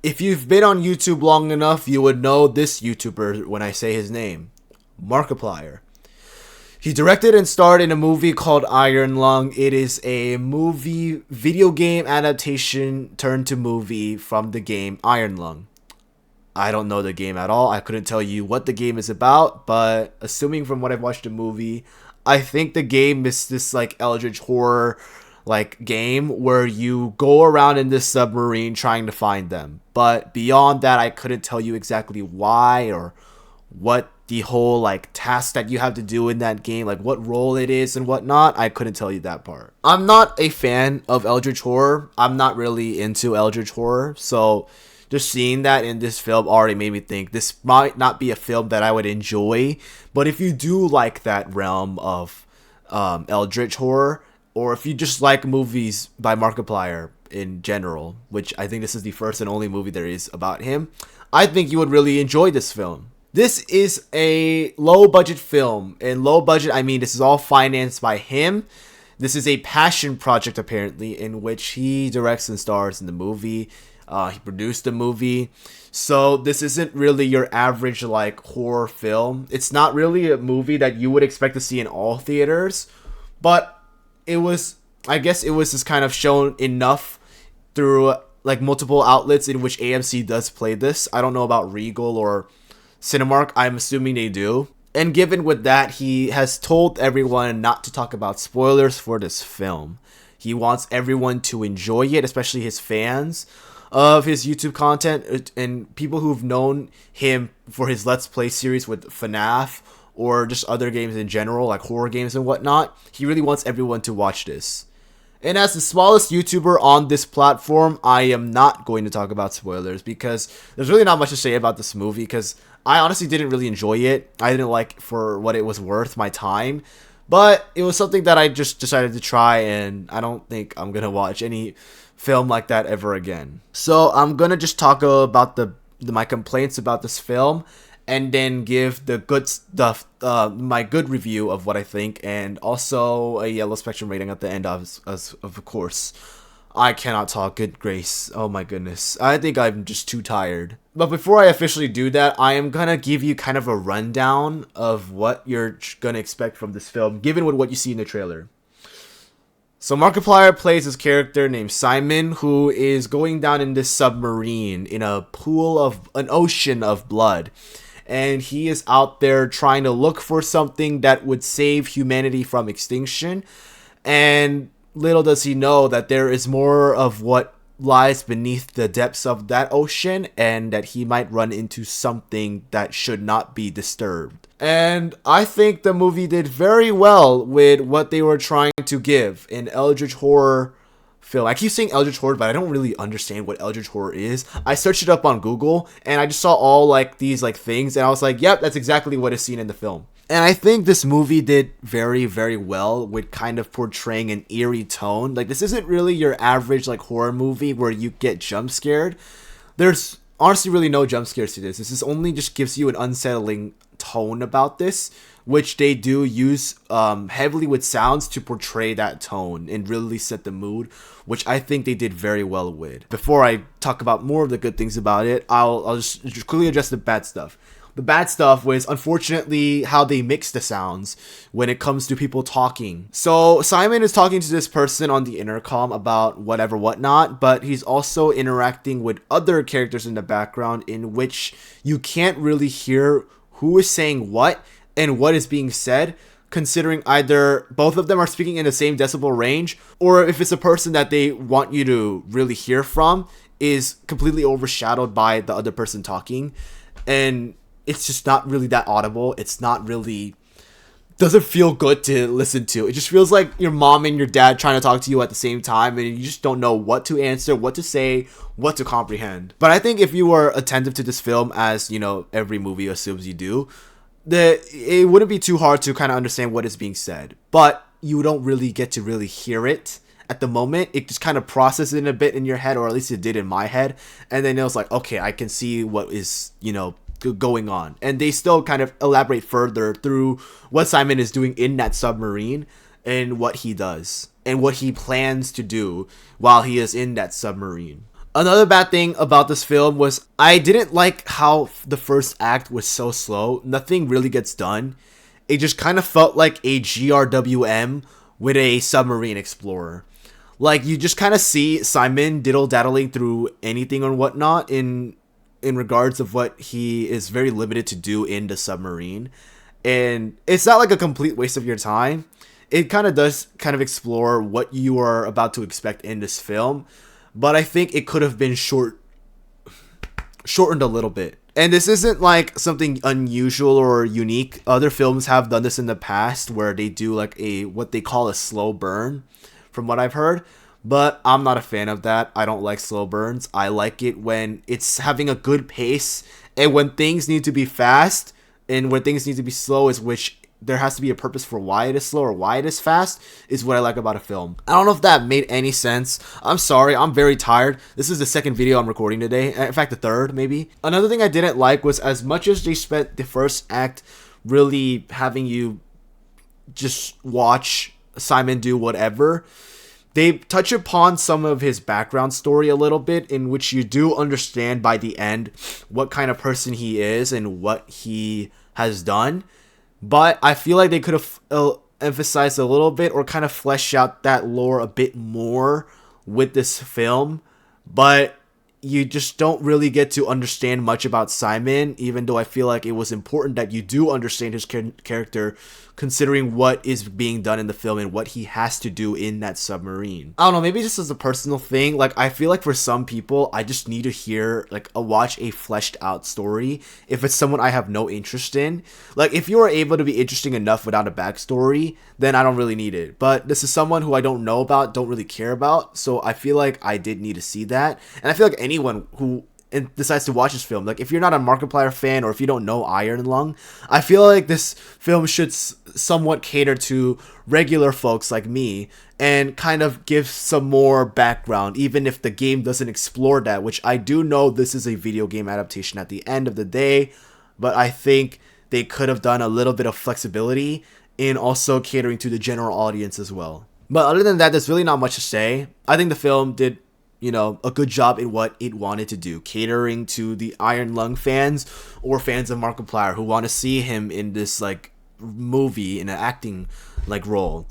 If you've been on YouTube long enough, you would know this YouTuber when I say his name, Markiplier. He directed and starred in a movie called Iron Lung. It is a movie video game adaptation turned to movie from the game Iron Lung. I don't know the game at all. I couldn't tell you what the game is about, but assuming from what I've watched the movie, I think the game is this like eldritch horror like game where you go around in this submarine trying to find them. But beyond that, I couldn't tell you exactly why or what the whole like task that you have to do in that game, like what role it is and whatnot. I couldn't tell you that part. I'm not a fan of eldritch horror. I'm not really into eldritch horror, so just seeing that in this film already made me think this might not be a film that I would enjoy. But if you do like that realm of eldritch horror, or if you just like movies by Markiplier in general, which I think this is the first and only movie there is about him, I think you would really enjoy this film. This is a low budget film. And low budget, I mean this is all financed by him. This is a passion project apparently in which he directs and stars in the movie. He produced the movie. So this isn't really your average like horror film. It's not really a movie that you would expect to see in all theaters. But it was, I guess it was just kind of shown enough through like multiple outlets in which AMC does play this. I don't know about Regal or Cinemark. I'm assuming they do. And given with that, he has told everyone not to talk about spoilers for this film. He wants everyone to enjoy it, especially his fans of his YouTube content and people who've known him for his Let's Play series with FNAF or just other games in general, like horror games and whatnot. He really wants everyone to watch this. And as the smallest YouTuber on this platform, I am not going to talk about spoilers because there's really not much to say about this movie because I honestly didn't really enjoy it. I didn't like for what it was worth my time. But it was something that I just decided to try, and I don't think I'm going to watch any film like that ever again. So I'm going to just talk about my complaints about this film and then give the good stuff, my good review of what I think, and also a yellow spectrum rating at the end of course. I cannot talk, good grace. Oh my goodness. I think I'm just too tired. But before I officially do that, I am gonna give you kind of a rundown of what you're gonna expect from this film, given with what you see in the trailer. So Markiplier plays this character named Simon, who is going down in this submarine in an ocean of blood. And he is out there trying to look for something that would save humanity from extinction. And little does he know that there is more of what lies beneath the depths of that ocean, and that he might run into something that should not be disturbed. And I think the movie did very well with what they were trying to give in eldritch horror film. I keep saying eldritch horror, but I don't really understand what eldritch horror is. I searched it up on Google and I just saw all like these like things and I was like, yep, that's exactly what is seen in the film. And I think this movie did very, very well with kind of portraying an eerie tone. Like, this isn't really your average like horror movie where you get jump scared. There's honestly really no jump scares to this. This is only just gives you an unsettling tone about this, which they do use heavily with sounds to portray that tone and really set the mood, which I think they did very well with. Before I talk about more of the good things about it, I'll just quickly address the bad stuff. The bad stuff was, unfortunately, how they mix the sounds when it comes to people talking. So Simon is talking to this person on the intercom about whatever whatnot, but he's also interacting with other characters in the background in which you can't really hear who is saying what and what is being said, considering either both of them are speaking in the same decibel range, or if it's a person that they want you to really hear from is completely overshadowed by the other person talking. And it's just not really that audible. It's not really, doesn't feel good to listen to. It just feels like your mom and your dad trying to talk to you at the same time, and you just don't know what to answer, what to say, what to comprehend. But I think if you were attentive to this film, as you know, every movie assumes you do, that it wouldn't be too hard to kind of understand what is being said. But you don't really get to really hear it at the moment. It just kind of processes it a bit in your head, or at least it did in my head. And then it was like, okay, I can see what is, going on. And they still kind of elaborate further through what Simon is doing in that submarine and what he does and what he plans to do while he is in that submarine. Another bad thing about this film was I didn't like how the first act was so slow. Nothing really gets done. It just kind of felt like a GRWM with a submarine explorer. Like, you just kind of see Simon diddle-daddling through anything or whatnot in regards of what he is very limited to do in the submarine. And it's not like a complete waste of your time. It kind of does kind of explore what you are about to expect in this film. But I think it could have been shortened a little bit. And this isn't like something unusual or unique. Other films have done this in the past where they do like a what they call a slow burn, from what I've heard. But I'm not a fan of that. I don't like slow burns. I like it when it's having a good pace, and when things need to be fast and when things need to be slow is which there has to be a purpose for why it is slow or why it is fast is what I like about a film. I don't know if that made any sense. I'm sorry, I'm very tired. This is the second video I'm recording today. In fact, the third, maybe. Another thing I didn't like was as much as they spent the first act really having you just watch Simon do whatever, they touch upon some of his background story a little bit, in which you do understand by the end what kind of person he is and what he has done. But I feel like they could have emphasized a little bit or kind of fleshed out that lore a bit more with this film. But you just don't really get to understand much about Simon, even though I feel like it was important that you do understand his character, considering what is being done in the film and what he has to do in that submarine. I don't know, maybe just as a personal thing, like I feel like for some people, I just need to hear, like, watch a fleshed out story if it's someone I have no interest in. Like, if you are able to be interesting enough without a backstory, then I don't really need it. But this is someone who I don't know about, don't really care about, so I feel like I did need to see that. And I feel like anyone who decides to watch this film, like if you're not a Markiplier fan or if you don't know Iron Lung, I feel like this film should somewhat cater to regular folks like me and kind of give some more background, even if the game doesn't explore that, which I do know this is a video game adaptation at the end of the day, but I think they could have done a little bit of flexibility in also catering to the general audience as well. But other than that, there's really not much to say. I think the film did, you know, a good job in what it wanted to do, catering to the Iron Lung fans or fans of Markiplier who want to see him in this like movie in an acting like role.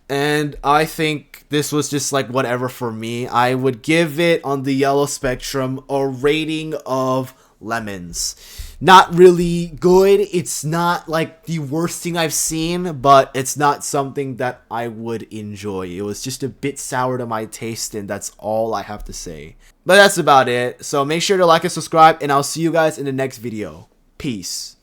And I think this was just like whatever for me. I would give it, on the yellow spectrum, a rating of lemons. Not really good. It's not like the worst thing I've seen, but it's not something that I would enjoy. It was just a bit sour to my taste, and that's all I have to say. But that's about it. So make sure to like and subscribe, and I'll see you guys in the next video. Peace.